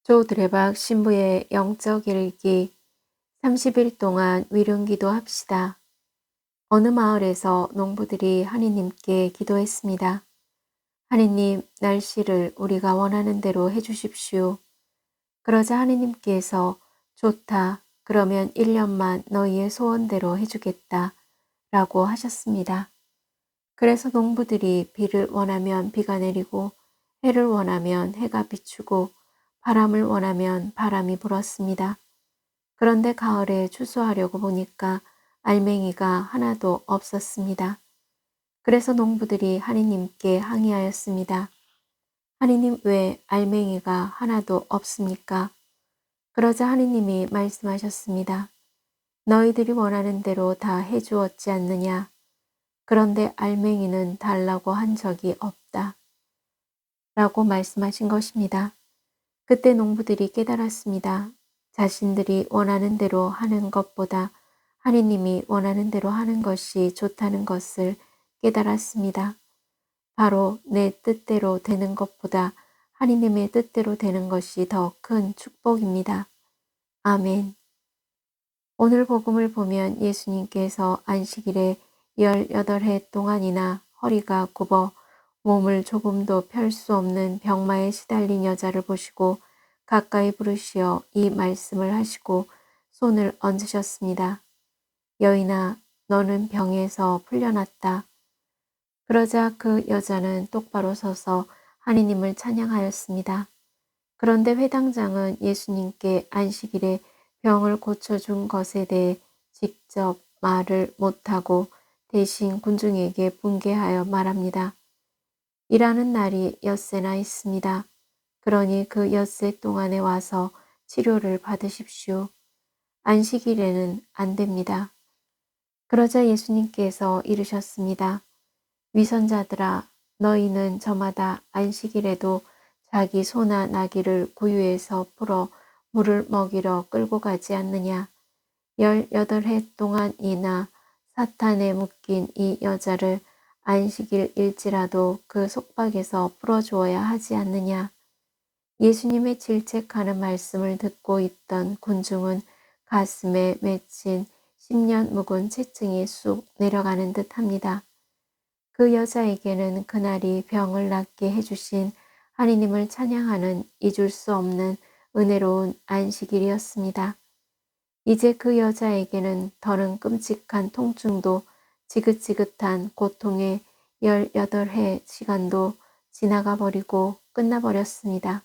조 드레박 신부의 영적 일기 30일 동안 위륜기도 합시다. 어느 마을에서 농부들이 하느님께 기도했습니다. 하느님, 날씨를 우리가 원하는 대로 해주십시오. 그러자 하느님께서 좋다. 그러면 1년만 너희의 소원대로 해주겠다. 라고 하셨습니다. 그래서 농부들이 비를 원하면 비가 내리고 해를 원하면 해가 비추고 바람을 원하면 바람이 불었습니다. 그런데 가을에 추수하려고 보니까 알맹이가 하나도 없었습니다. 그래서 농부들이 하느님께 항의하였습니다. 하느님, 왜 알맹이가 하나도 없습니까? 그러자 하느님이 말씀하셨습니다. 너희들이 원하는 대로 다 해주었지 않느냐? 그런데 알맹이는 달라고 한 적이 없다. 라고 말씀하신 것입니다. 그때 농부들이 깨달았습니다. 자신들이 원하는 대로 하는 것보다 하느님이 원하는 대로 하는 것이 좋다는 것을 깨달았습니다. 바로 내 뜻대로 되는 것보다 하느님의 뜻대로 되는 것이 더 큰 축복입니다. 아멘. 오늘 복음을 보면 예수님께서 안식일에 18해 동안이나 허리가 굽어 몸을 조금도 펼 수 없는 병마에 시달린 여자를 보시고 가까이 부르시어 이 말씀을 하시고 손을 얹으셨습니다. 여인아, 너는 병에서 풀려났다. 그러자 그 여자는 똑바로 서서 하느님을 찬양하였습니다. 그런데 회당장은 예수님께 안식일에 병을 고쳐준 것에 대해 직접 말을 못하고 대신 군중에게 분개하여 말합니다. 일하는 날이 엿새나 있습니다. 그러니 그 엿새 동안에 와서 치료를 받으십시오. 안식일에는 안 됩니다. 그러자 예수님께서 이르셨습니다. 위선자들아, 너희는 저마다 안식일에도 자기 소나 나귀를 구유에서 풀어 물을 먹이러 끌고 가지 않느냐. 18해 동안이나 사탄에 묶인 이 여자를 안식일일지라도 그 속박에서 풀어주어야 하지 않느냐. 예수님의 질책하는 말씀을 듣고 있던 군중은 가슴에 맺힌 10년 묵은 채증이 쑥 내려가는 듯 합니다. 그 여자에게는 그날이 병을 낫게 해주신 하느님을 찬양하는 잊을 수 없는 은혜로운 안식일이었습니다. 이제 그 여자에게는 더는 끔찍한 통증도 지긋지긋한 고통의 18해 시간도 지나가 버리고 끝나버렸습니다.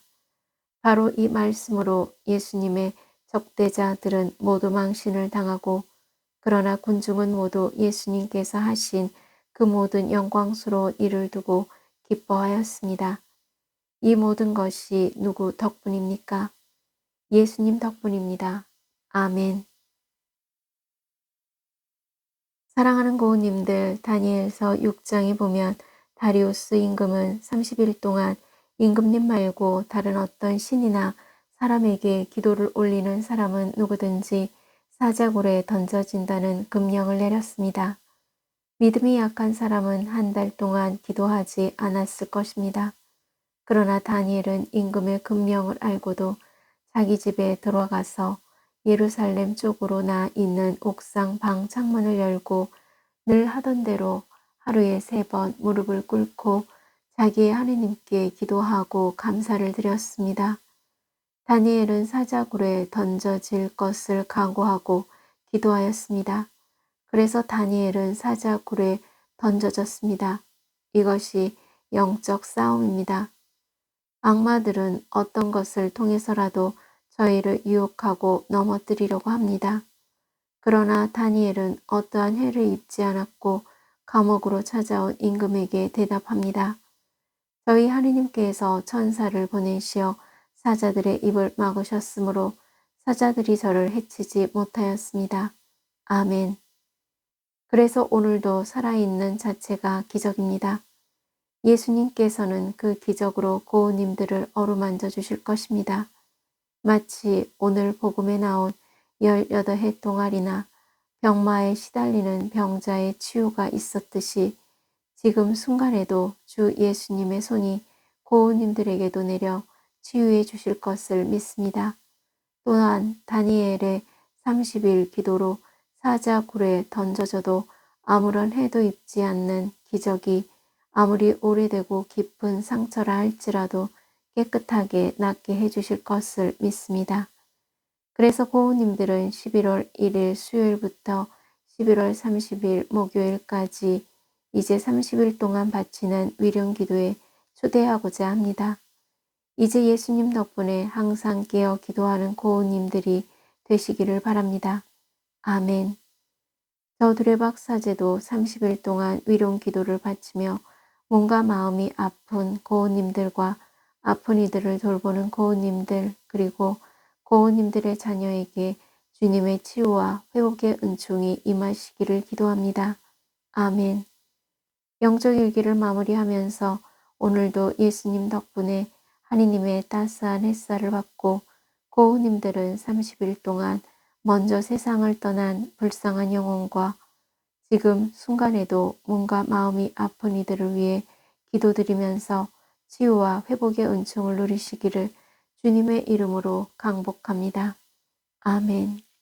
바로 이 말씀으로 예수님의 적대자들은 모두 망신을 당하고 그러나 군중은 모두 예수님께서 하신 그 모든 영광스러운 일을 두고 기뻐하였습니다. 이 모든 것이 누구 덕분입니까? 예수님 덕분입니다. 아멘. 사랑하는 고우님들, 다니엘서 6장에 보면 다리우스 임금은 30일 동안 임금님 말고 다른 어떤 신이나 사람에게 기도를 올리는 사람은 누구든지 사자굴에 던져진다는 금령을 내렸습니다. 믿음이 약한 사람은 한 달 동안 기도하지 않았을 것입니다. 그러나 다니엘은 임금의 금령을 알고도 자기 집에 들어가서 예루살렘 쪽으로 나 있는 옥상 방 창문을 열고 늘 하던 대로 하루에 3번 무릎을 꿇고 자기의 하느님께 기도하고 감사를 드렸습니다. 다니엘은 사자굴에 던져질 것을 각오하고 기도하였습니다. 그래서 다니엘은 사자굴에 던져졌습니다. 이것이 영적 싸움입니다. 악마들은 어떤 것을 통해서라도 저희를 유혹하고 넘어뜨리려고 합니다. 그러나 다니엘은 어떠한 해를 입지 않았고 감옥으로 찾아온 임금에게 대답합니다. 저희 하느님께서 천사를 보내시어 사자들의 입을 막으셨으므로 사자들이 저를 해치지 못하였습니다. 아멘. 그래서 오늘도 살아있는 자체가 기적입니다. 예수님께서는 그 기적으로 고우님들을 어루만져 주실 것입니다. 마치 오늘 복음에 나온 18해 동안이나 병마에 시달리는 병자의 치유가 있었듯이 지금 순간에도 주 예수님의 손이 고우님들에게도 내려 치유해 주실 것을 믿습니다. 또한 다니엘의 30일 기도로 사자굴에 던져져도 아무런 해도 입지 않는 기적이 아무리 오래되고 깊은 상처라 할지라도 깨끗하게 낫게 해주실 것을 믿습니다. 그래서 고우님들은 11월 1일 수요일부터 11월 30일 목요일까지 이제 30일 동안 바치는 위령 기도에 초대하고자 합니다. 이제 예수님 덕분에 항상 깨어 기도하는 고우님들이 되시기를 바랍니다. 아멘. 저 두레박사제도 30일 동안 위령 기도를 바치며 몸과 마음이 아픈 고우님들과 아픈 이들을 돌보는 고우님들 그리고 고우님들의 자녀에게 주님의 치유와 회복의 은총이 임하시기를 기도합니다. 아멘. 영적 일기를 마무리하면서 오늘도 예수님 덕분에 하느님의 따스한 햇살을 받고 고우님들은 30일 동안 먼저 세상을 떠난 불쌍한 영혼과 지금 순간에도 몸과 마음이 아픈 이들을 위해 기도드리면서 치유와 회복의 은총을 누리시기를 주님의 이름으로 강복합니다. 아멘.